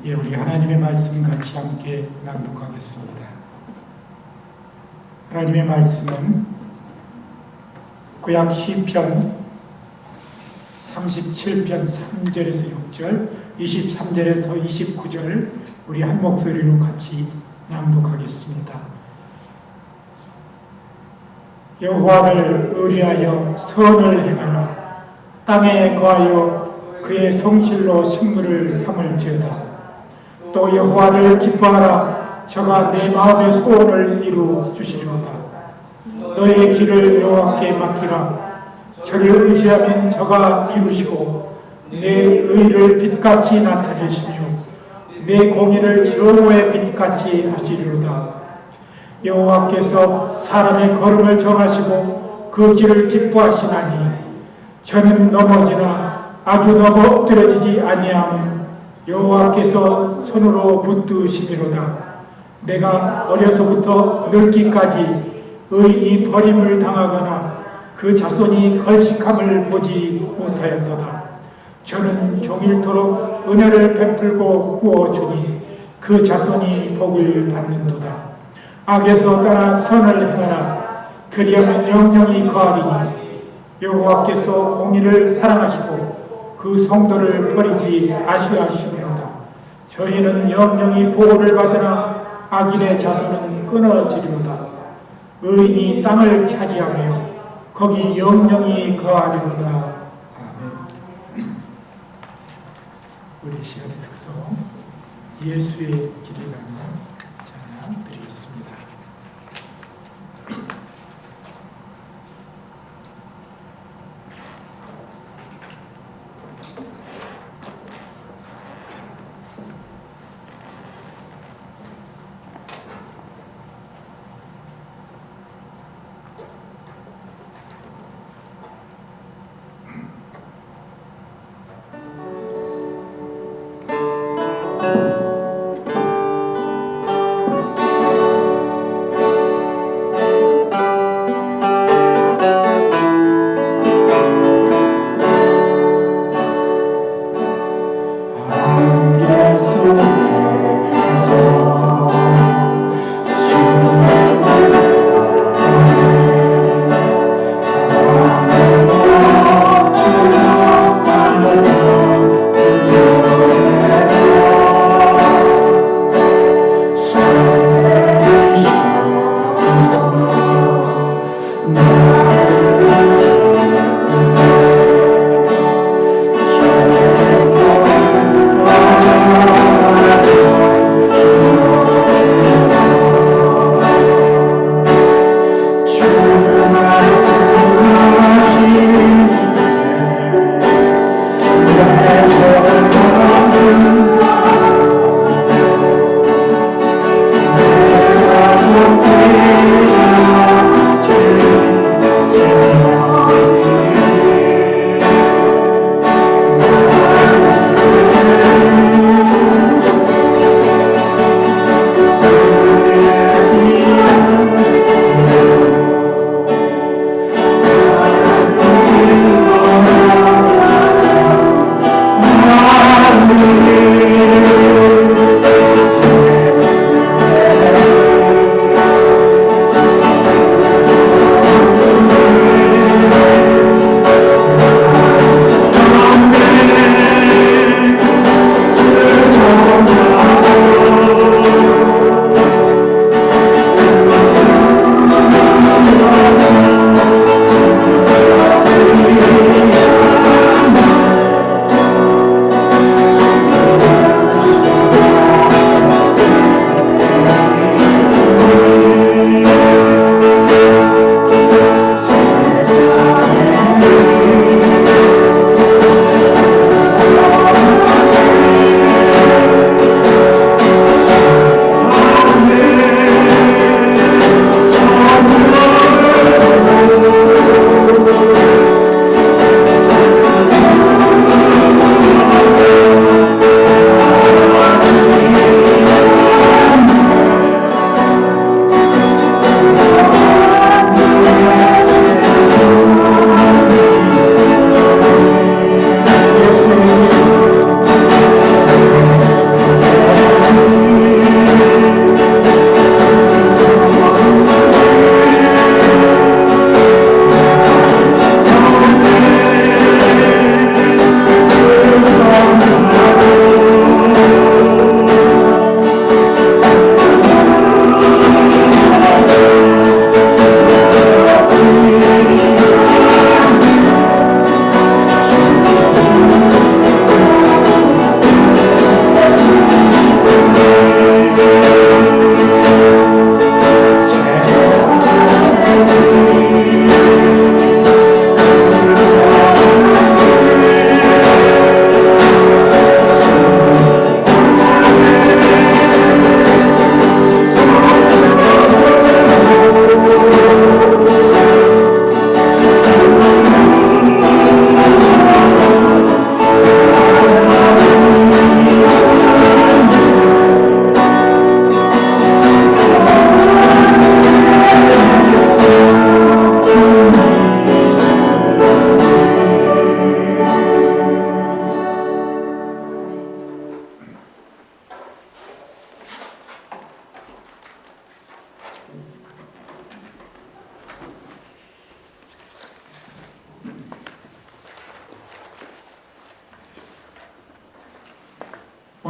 예, 우리 하나님의 말씀 같이 함께 낭독하겠습니다. 하나님의 말씀은 구약 시편 37편 3절에서 6절, 23절에서 29절 우리 한 목소리로 같이 낭독하겠습니다. 여호와를 의뢰하여 선을 행하라. 땅에 거하여 그의 성실로 식물을 삼을지어다. 또 여호와를 기뻐하라. 저가 내 마음의 소원을 이루 주시리로다. 너의 길을 여호와께 맡기라. 저를 의지하면 저가 이루시고 내 의를 빛같이 나타내시며 내 공의를 정오의 빛같이 하시리로다. 여호와께서 사람의 걸음을 정하시고 그 길을 기뻐하시나니 저는 넘어지나 아주 넘어 엎드려지지 아니함은 여호와께서 손으로 붙드시미로다. 내가 어려서부터 늙기까지 의인이 버림을 당하거나 그 자손이 걸식함을 보지 못하였도다. 저는 종일토록 은혜를 베풀고 구워주니 그 자손이 복을 받는도다. 악에서 떠나 선을 행하라. 그리하면 영영이 거하리니 여호와께서 공의를 사랑하시고 그 성도를 버리지 아시하시미로다. 저희는 영영이 보호를 받으나 악인의 자손은 끊어지리로다. 의인이 땅을 차지하며 거기 영영이 거하리로다. 아멘. 우리 시간의 특성 예수의 길이라는 찬양 드리겠습니다.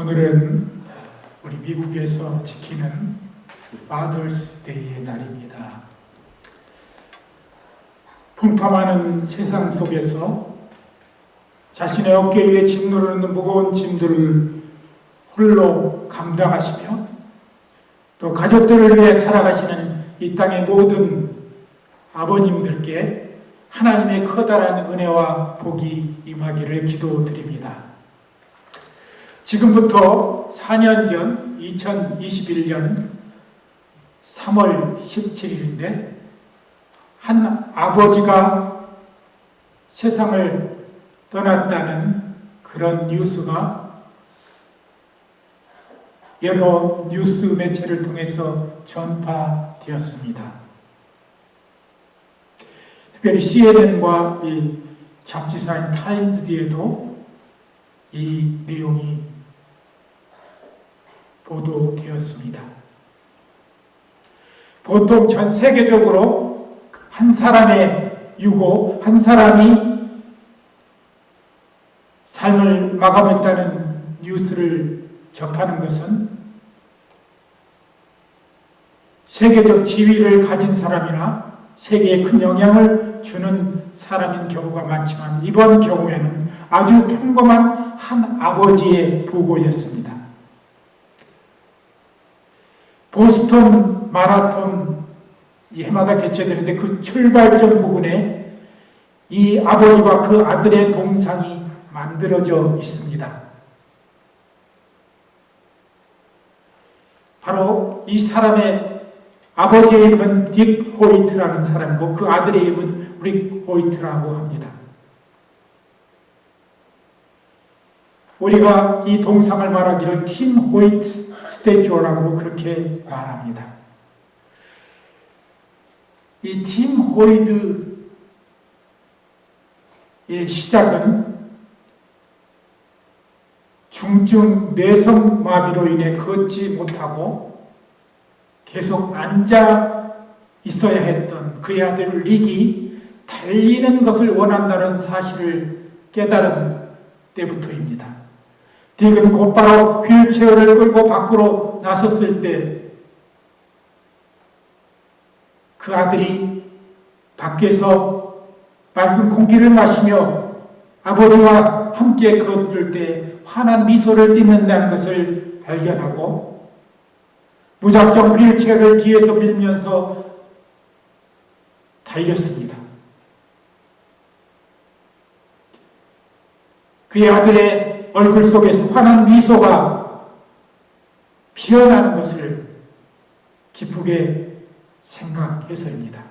오늘은 우리 미국에서 지키는 Father's Day의 날입니다. 풍파많은 세상 속에서 자신의 어깨 위에 짓누르는 무거운 짐들을 홀로 감당하시며 또 가족들을 위해 살아가시는 이 땅의 모든 아버님들께 하나님의 커다란 은혜와 복이 임하기를 기도드립니다. 지금부터 4년 전 2021년 3월 17일인데 한 아버지가 세상을 떠났다는 그런 뉴스가 여러 뉴스 매체를 통해서 전파되었습니다. 특별히 CNN과 이 잡지사인 타임즈에도 이 내용이 보도되었습니다. 보통 전 세계적으로 한 사람의 유고, 한 사람이 삶을 마감했다는 뉴스를 접하는 것은 세계적 지위를 가진 사람이나 세계에 큰 영향을 주는 사람인 경우가 많지만 이번 경우에는 아주 평범한 한 아버지의 보고였습니다. 보스턴 마라톤 해마다 개최되는데 그 출발점 부근에 이 아버지와 그 아들의 동상이 만들어져 있습니다. 바로 이 사람의 아버지의 이름은 딕 호이트라는 사람이고 그 아들의 이름은 릭 호이트라고 합니다. 우리가 이 동상을 말하기를 팀 호이트 스태츄라고 그렇게 말합니다. 이 팀 호이드의 시작은 중증 뇌성마비로 인해 걷지 못하고 계속 앉아 있어야 했던 그의 아들 릭이 달리는 것을 원한다는 사실을 깨달은 때부터입니다. 딕은 곧바로 휠체어를 끌고 밖으로 나섰을 때 그 아들이 밖에서 맑은 공기를 마시며 아버지와 함께 걸을 때 환한 미소를 띠는다는 것을 발견하고 무작정 휠체어를 뒤에서 밀면서 달렸습니다. 그의 아들의 얼굴 속에서 환한 미소가 피어나는 것을 기쁘게 생각해서입니다.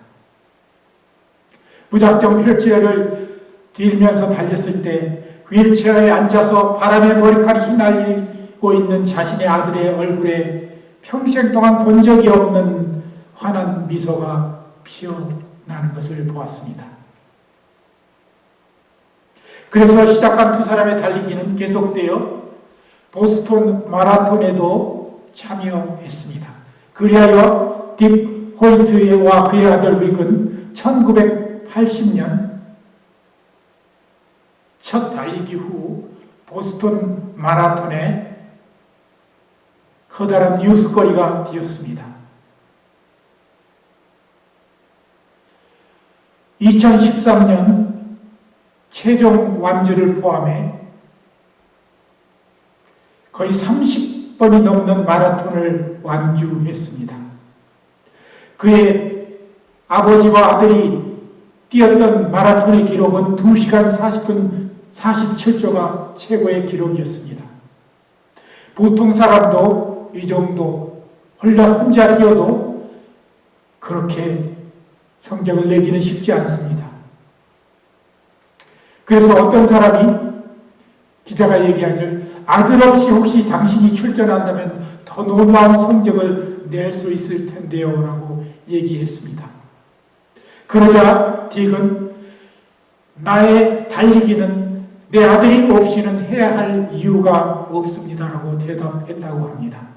무작정 휠체어를 들면서 달렸을 때 휠체어에 앉아서 바람에 머리칼이 휘날리고 있는 자신의 아들의 얼굴에 평생 동안 본 적이 없는 환한 미소가 피어나는 것을 보았습니다. 그래서 시작한 두 사람의 달리기는 계속되어 보스턴 마라톤에도 참여했습니다. 그리하여 딕 호이트와 그의 아들 릭은 1980년 첫 달리기 후 보스턴 마라톤에 커다란 뉴스거리가 되었습니다. 2013년 최종 완주를 포함해 거의 30번이 넘는 마라톤을 완주했습니다. 그의 아버지와 아들이 뛰었던 마라톤의 기록은 2시간 40분 47초가 최고의 기록이었습니다. 보통 사람도 이 정도 혼자 뛰어도 그렇게 성적을 내기는 쉽지 않습니다. 그래서 어떤 사람이 기자가 얘기하기를 아들 없이 혹시 당신이 출전한다면 더 놀라운 성적을 낼 수 있을 텐데요 라고 얘기했습니다. 그러자 딕은 나의 달리기는 내 아들이 없이는 해야 할 이유가 없습니다라고 대답했다고 합니다.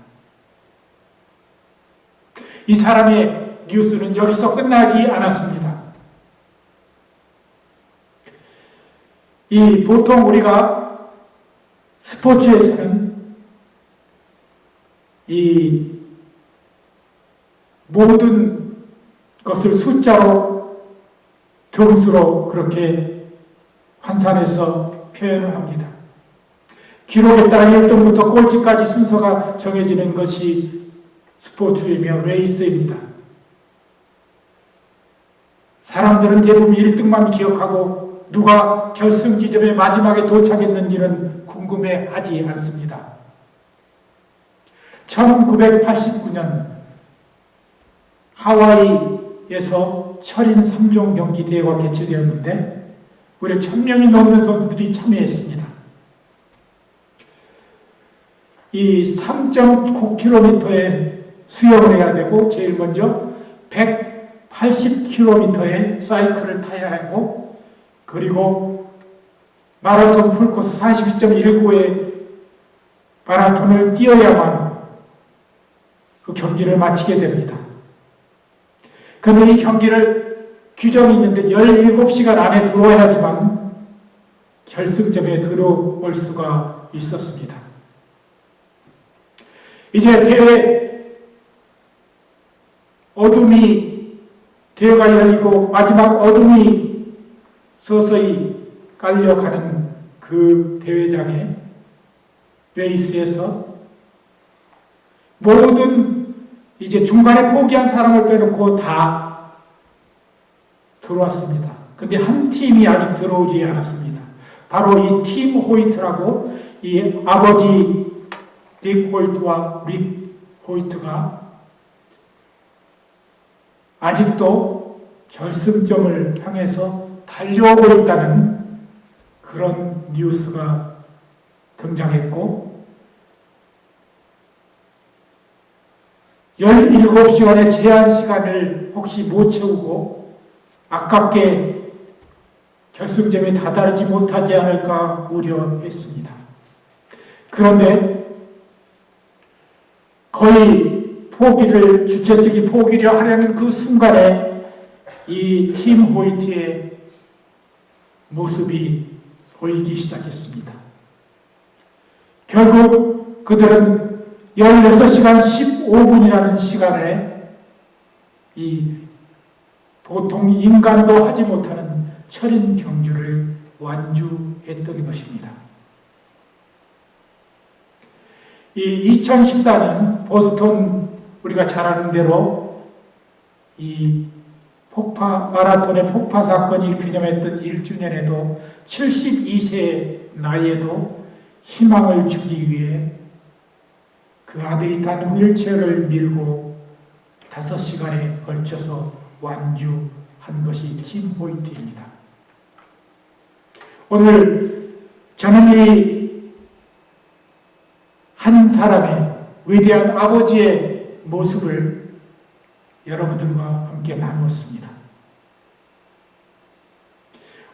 이 사람의 뉴스는 여기서 끝나지 않았습니다. 이 보통 우리가 스포츠에서는 이 모든 것을 숫자로 등수로 그렇게 환산해서 표현을 합니다. 기록에 따라 1등부터 꼴찌까지 순서가 정해지는 것이 스포츠이며 레이스입니다. 사람들은 대부분 1등만 기억하고 누가 결승 지점에 마지막에 도착했는지는 궁금해하지 않습니다. 1989년 하와이에서 철인 3종 경기 대회가 개최되었는데 무려 1000명이 넘는 선수들이 참여했습니다. 이 3.9km의 수영을 해야 되고 제일 먼저 180km의 사이클을 타야 하고 그리고 마라톤 풀코스 42.19의 마라톤을 뛰어야만 그 경기를 마치게 됩니다. 그런데 이 경기를 규정이 있는데 17시간 안에 들어와야지만 결승점에 들어올 수가 있었습니다. 이제 대회가 열리고 마지막 어둠이 서서히 깔려가는 그 대회장에 레이스에서 모든 이제 중간에 포기한 사람을 빼놓고 다 들어왔습니다. 근데 한 팀이 아직 들어오지 않았습니다. 바로 이 팀 호이트라고 이 아버지 딕 호이트와 릭 호이트가 아직도 결승점을 향해서 달려오고 있다는 그런 뉴스가 등장했고 17시간의 제한 시간을 혹시 못 채우고 아깝게 결승점에 다다르지 못하지 않을까 우려했습니다. 그런데 거의 주최 측이 포기를 하려는 그 순간에 이 팀 호이트의 모습이 보이기 시작했습니다. 결국 그들은 16시간 15분이라는 시간에 이 보통 인간도 하지 못하는 철인 경주를 완주했던 것입니다. 이 2014년 보스턴 우리가 잘 아는 대로 이 마라톤의 폭파 사건이 기념했던 1주년에도 72세 나이에도 희망을 주기 위해 그 아들이 탄 휠체어를 밀고 5시간에 걸쳐서 완주한 것이 팀 호이트입니다. 오늘 저는 이 한 사람의 위대한 아버지의 모습을 여러분들과 함께 나누었습니다.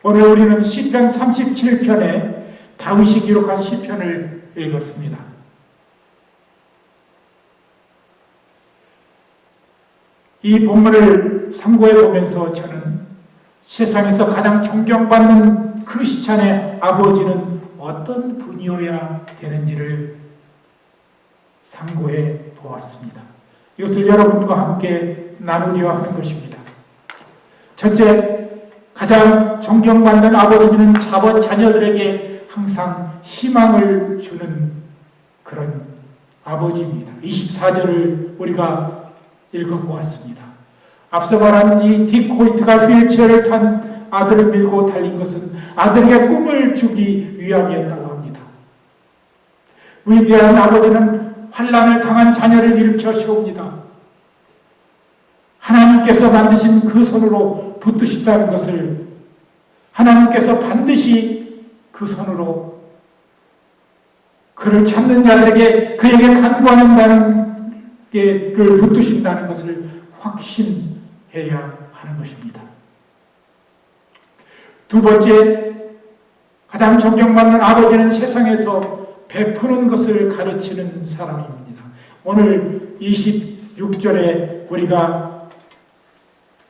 오늘 우리는 시편 37편에 다윗이 기록한 시편을 읽었습니다. 이 본문을 참고해 보면서 저는 세상에서 가장 존경받는 크리스찬의 아버지는 어떤 분이어야 되는지를 참고해 보았습니다. 이것을 여러분과 함께 나누려 하는 것입니다. 첫째, 가장 존경받는 아버지는 자녀들에게 항상 희망을 주는 그런 아버지입니다. 24절을 우리가 읽어보았습니다. 앞서 말한 이 딕 호이트가 휠체어를 탄 아들을 밀고 달린 것은 아들에게 꿈을 주기 위함이었다고 합니다. 위대한 아버지는 환난을 당한 자녀를 일으켜 세웁니다. 하나님께서 만드신 그 손으로 붙드신다는 것을 하나님께서 반드시 그 손으로 그를 찾는 자들에게 그에게 간구하는 자를 붙드신다는 것을 확신해야 하는 것입니다. 두 번째, 가장 존경받는 아버지는 세상에서 베푸는 것을 가르치는 사람입니다. 오늘 26절에 우리가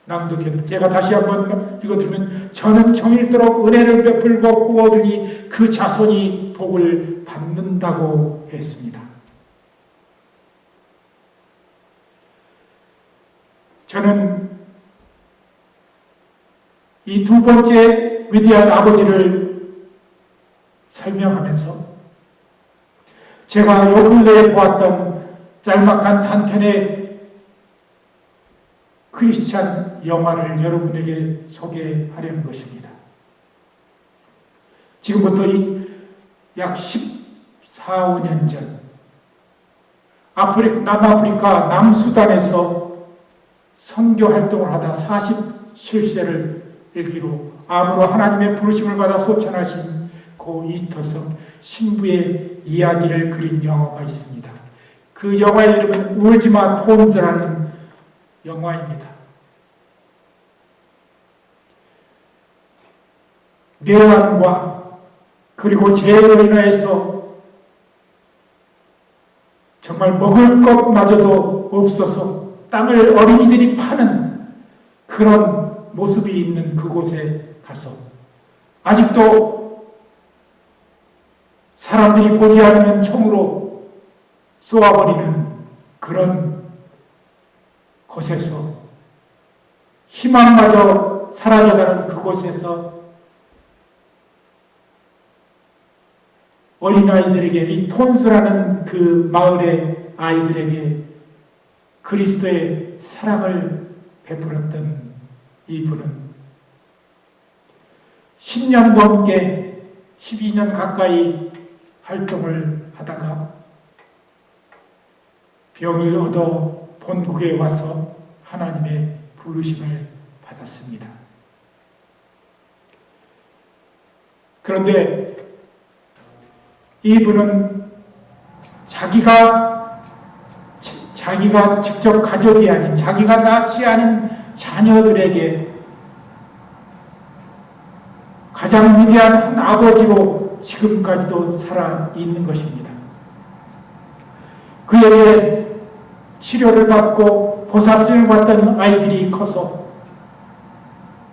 낭독했는데 제가 다시 한번 읽어드리면 저는 정일도록 은혜를 베풀고 구워주니 그 자손이 복을 받는다고 했습니다. 저는 이 두 번째 위대한 아버지를 설명하면서 제가 요 근래에 보았던 짤막한 단편의 크리스찬 영화를 여러분에게 소개하려는 것입니다. 지금부터 약 14, 15년 전 남아프리카 남수단에서 선교 활동을 하다 47세를 일기로 암으로 하나님의 부르심을 받아 소천하신 고 이터석 신부의 이야기를 그린 영화가 있습니다. 그 영화의 이름은 울지마 톤스라는 영화입니다. 뇌환과 그리고 재해로 인하여서 정말 먹을 것마저도 없어서 땅을 어린이들이 파는 그런 모습이 있는 그곳에 가서 아직도 사람들이 보지 않으면 총으로 쏘아버리는 그런 곳에서 희망마저 사라져가는 그곳에서 어린아이들에게 이 톤스라는 그 마을의 아이들에게 그리스도의 사랑을 베풀었던 이분은 10년 넘게 12년 가까이 활동을 하다가 병을 얻어 본국에 와서 하나님의 부르심을 받았습니다. 그런데 이분은 자기가 직접 가족이 아닌 자기가 낳지 않은 자녀들에게 가장 위대한 한 아버지로 지금까지도 살아 있는 것입니다. 그에게 치료를 받고 보살핌을 받던 아이들이 커서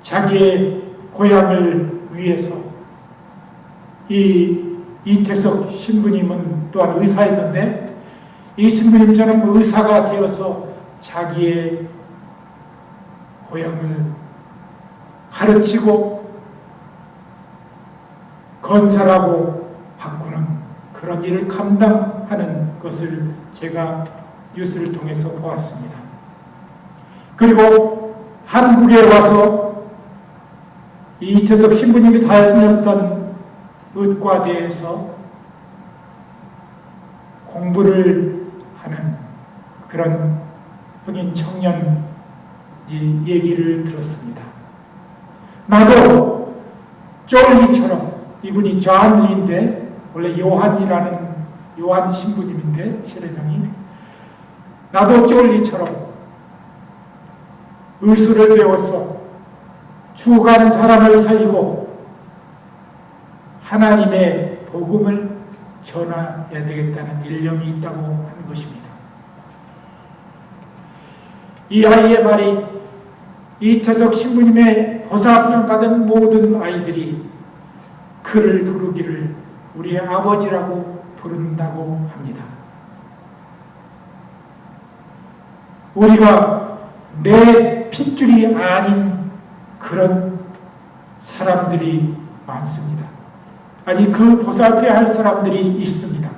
자기의 고향을 위해서 이태석 신부님은 또한 의사였는데 이 신부님처럼 의사가 되어서 자기의 고향을 가르치고 건설하고 바꾸는 그런 일을 감당하는 것을 제가 뉴스를 통해서 보았습니다. 그리고 한국에 와서 이태석 신부님이 다녔던 의과대에서 공부를 하는 그런 흑인 청년 얘기를 들었습니다. 나도 쫄리처럼 이분이 존 리인데 원래 요한 신부님인데 실행명이 나도 쫄리처럼 의술을 배워서 죽어가는 사람을 살리고 하나님의 복음을 전해야 되겠다는 일념이 있다고 하는 것입니다. 이 아이의 말이 이태석 신부님의 보살핌을 받은 모든 아이들이 그를 부르기를 우리의 아버지라고 부른다고 합니다. 우리가 내 핏줄이 아닌 그런 사람들이 많습니다. 아니 그 보살펴야 할 사람들이 있습니다.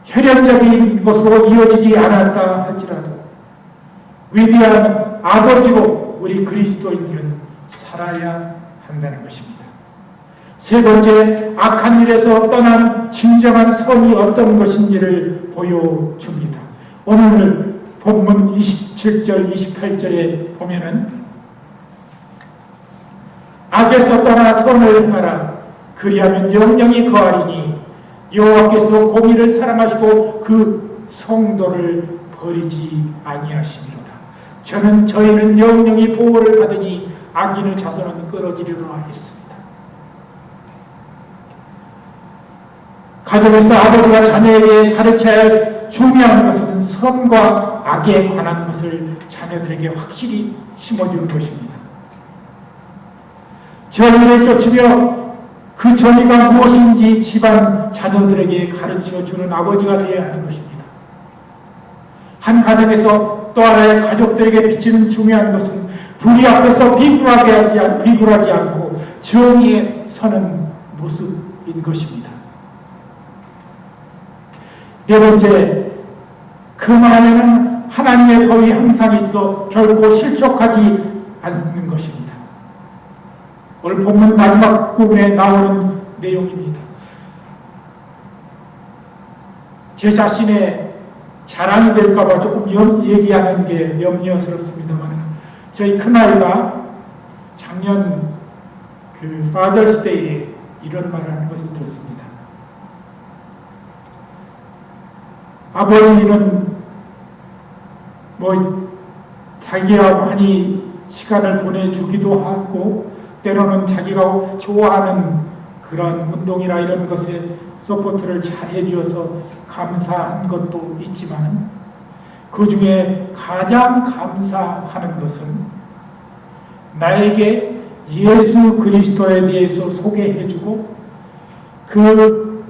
혈연적인 것으로 이어지지 않았다 할지라도 위대한 아버지로 우리 그리스도인들은 살아야 한다는 것입니다. 세 번째, 악한 일에서 떠난 진정한 선이 어떤 것인지를 보여줍니다. 오늘 본문 27절, 28절에 보면은 악에서 떠나 선을 행하라. 그리하면 영영이 거하리니 여호와께서 공의를 사랑하시고 그 성도를 버리지 아니하시리로다. 저희는 영영이 보호를 받으니 악인의 자손은 끊어지리라 했습니다. 가정에서 아버지가 자녀에게 가르쳐야 할 중요한 것은 선과 악에 관한 것을 자녀들에게 확실히 심어주는 것입니다. 정의를 쫓으며 그 정의가 무엇인지 집안 자녀들에게 가르쳐주는 아버지가 되어야 하는 것입니다. 한 가정에서 또 하나의 가족들에게 비치는 중요한 것은 불의 앞에서 비굴하지 않고 정의에 서는 모습인 것입니다. 네 번째, 그 말에는 하나님의 법이 항상 있어 결코 실족하지 않는 것입니다. 오늘 본문 마지막 부분에 나오는 내용입니다. 제 자신의 자랑이 될까봐 조금 얘기하는 게 염려스럽습니다만, 저희 큰아이가 작년 파더스 데이에 이런 말을 하는 것을 들었습니다. 아버지는 자기와 많이 시간을 보내주기도 하고, 때로는 자기가 좋아하는 그런 운동이나 이런 것에 서포트를 잘 해주어서 감사한 것도 있지만, 그 중에 가장 감사하는 것은 나에게 예수 그리스도에 대해서 소개해주고 그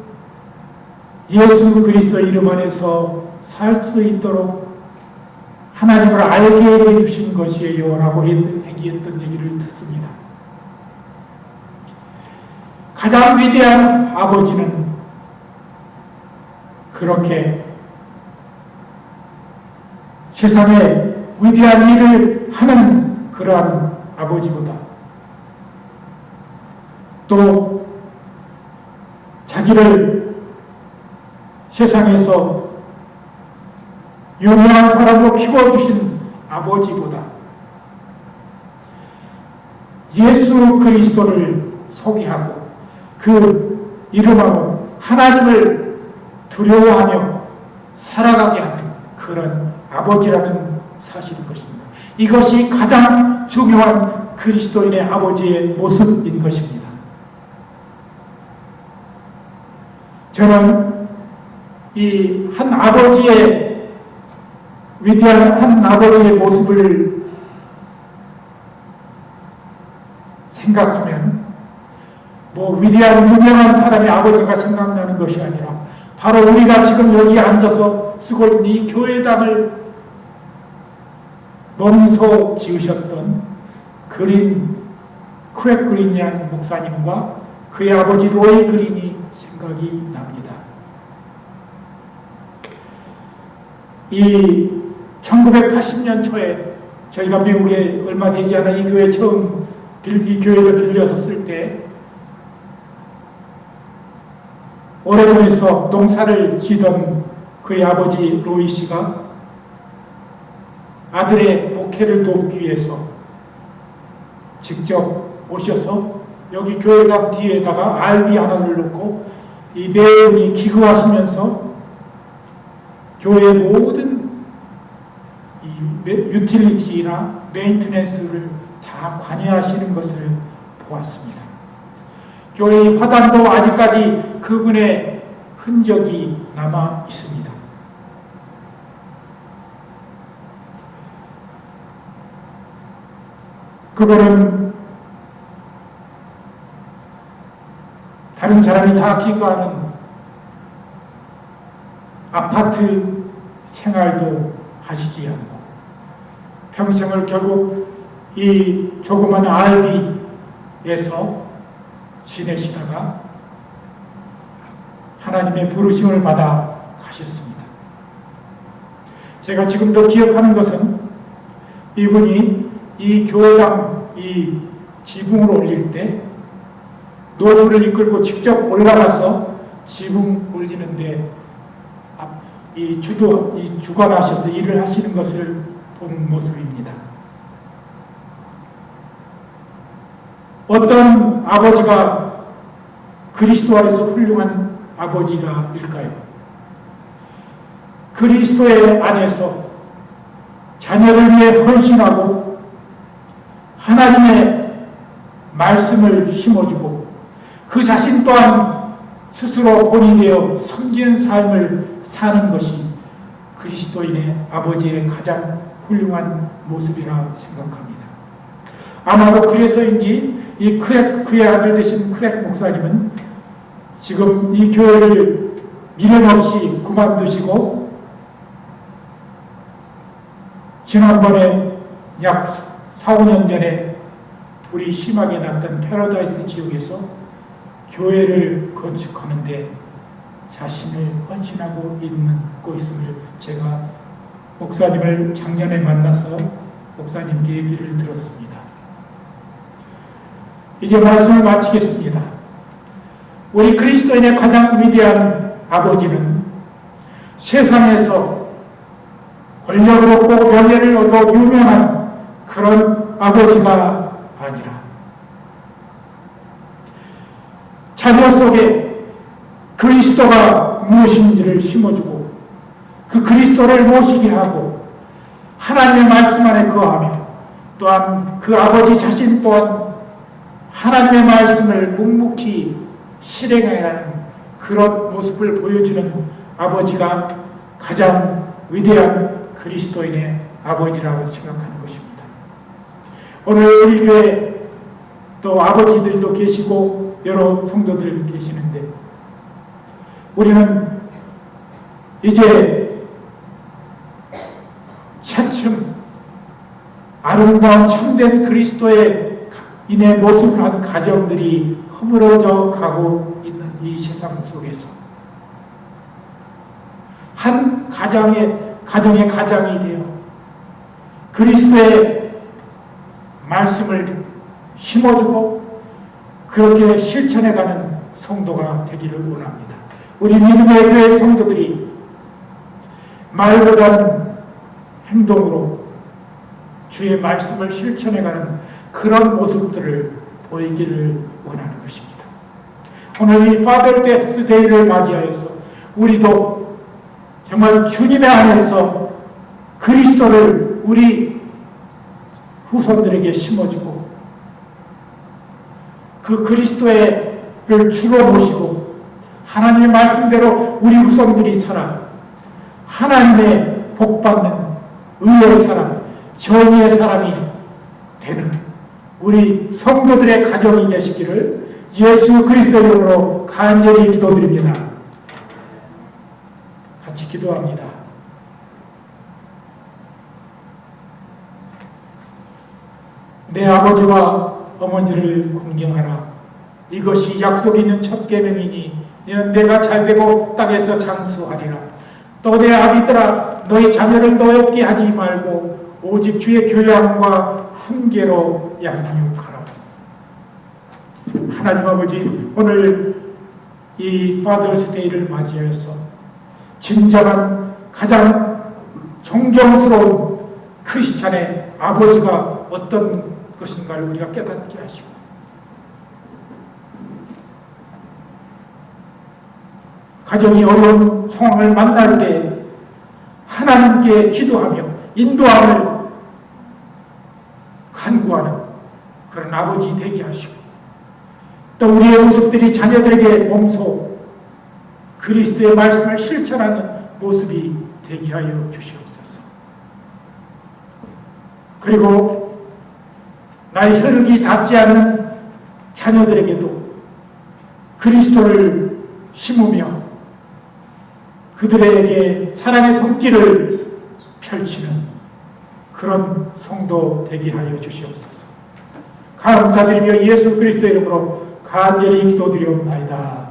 예수 그리스도 이름 안에서 살 수 있도록 하나님을 알게 해주신 것이에요 라고 얘기했던 얘기를 듣습니다. 가장 위대한 아버지는 그렇게 세상에 위대한 일을 하는 그러한 아버지보다 또 자기를 세상에서 유명한 사람으로 키워주신 아버지보다 예수 그리스도를 소개하고 그 이름으로 하나님을 두려워하며 살아가게 하는 그런 아버지라는 사실인 것입니다. 이것이 가장 중요한 그리스도인의 아버지의 모습인 것입니다. 저는 이 한 아버지의 위대한 한 아버지의 모습을 생각하면 위대한 유명한 사람의 아버지가 생각나는 것이 아니라 바로 우리가 지금 여기 앉아서 쓰고 있는 이 교회당을 몸소 지으셨던 크랙 그린이라는 목사님과 그의 아버지 로이 그린이 생각이 납니다. 이 1980년 초에 저희가 미국에 얼마 되지 않아 이 교회를 빌려서 쓸 때 오레곤에서 농사를 지던 그의 아버지 로이 씨가 아들의 목회를 돕기 위해서 직접 오셔서 여기 교회당 뒤에다가 RV 하나를 놓고 이 네 분이 기거하시면서 교회의 모든 이 유틸리티나 메인테넌스를 다 관여하시는 것을 보았습니다. 교회의 화단도 아직까지 그분의 흔적이 남아 있습니다. 그분은 다른 사람이 다 기거하는 아파트 생활도 하시지 않고 평생을 결국 이 조그만 RV에서 지내시다가 하나님의 부르심을 받아 가셨습니다. 제가 지금도 기억하는 것은 이분이 이 교회당 이 지붕을 올릴 때 노부를 이끌고 직접 올라가서 지붕 올리는데 이 주관하셔서 일을 하시는 것을 본 모습입니다. 어떤 아버지가 그리스도 안에서 훌륭한 아버지가 일까요? 그리스도의 안에서 자녀를 위해 헌신하고 하나님의 말씀을 심어주고 그 자신 또한 스스로 본이 되어 섬기는 삶을 사는 것이 그리스도인의 아버지의 가장 훌륭한 모습이라 생각합니다. 아마도 그래서인지 그의 아들 되신 크랙 목사님은 지금 이 교회를 미련 없이 그만두시고 지난번에 약 4, 5년 전에 불이 심하게 났던 패러다이스 지역에서 교회를 건축하는데 자신을 헌신하고 있고 있음을 제가 목사님을 작년에 만나서 목사님께 얘기를 들었습니다. 이제 말씀을 마치겠습니다. 우리 그리스도인의 가장 위대한 아버지는 세상에서 권력을 얻고 명예를 얻어 유명한 그런 아버지가 아니라 자녀 속에 그리스도가 무엇인지를 심어주고 그 그리스도를 모시게 하고 하나님의 말씀 안에 거하며 또한 그 아버지 자신 또한 하나님의 말씀을 묵묵히 실행해야 하는 그런 모습을 보여주는 아버지가 가장 위대한 그리스도인의 아버지라고 생각하는 것입니다. 오늘 우리 교회 또 아버지들도 계시고 여러 성도들 계시는데 우리는 이제 차츰 아름다운 참된 그리스도의 인의 모습을 한 가정들이 허물어져 가고 있는 이 세상 속에서 한 가정의 가장이 되어 그리스도의 말씀을 심어주고 그렇게 실천해가는 성도가 되기를 원합니다. 우리 믿음의 교회 성도들이 말보다는 행동으로 주의 말씀을 실천해가는 그런 모습들을 보이기를 원하는 것입니다. 오늘 이 파더데스 데이를 맞이하여서 우리도 정말 주님의 안에서 그리스도를 우리 후손들에게 심어주고 그 그리스도를 주로 모시고 하나님의 말씀대로 우리 후손들이 살아 하나님의 복받는 의의 사람, 정의의 사람이 되는 우리 성도들의 가정이 되시기를 예수 그리스도의 이름으로 간절히 기도드립니다. 같이 기도합니다. 내 아버지와 어머니를 공경하라. 이것이 약속 있는 첫 계명이니 이는 내가 잘되고 땅에서 장수하리라. 또 내 아비들아 너희 자녀를 노엽게 하지 말고 오직 주의 교양과 훈계로 양육하라. 하나님 아버지, 오늘 이 파더스 데이를 맞이해서 진정한 가장 존경스러운 크리스찬의 아버지가 어떤 것인가를 우리가 깨닫게 하시고 가정이 어려운 상황을 만날 때 하나님께 기도하며 인도함을 간구하는 그런 아버지 되게 하시고 또 우리의 모습들이 자녀들에게 몸소 그리스도의 말씀을 실천하는 모습이 되게 하여 주시옵소서. 그리고 나의 혈육이 닿지 않는 자녀들에게도 그리스도를 심으며 그들에게 사랑의 손길을 펼치는 그런 성도 되게 하여 주시옵소서. 감사드리며 예수 그리스도의 이름으로 간절히 기도드리옵나이다.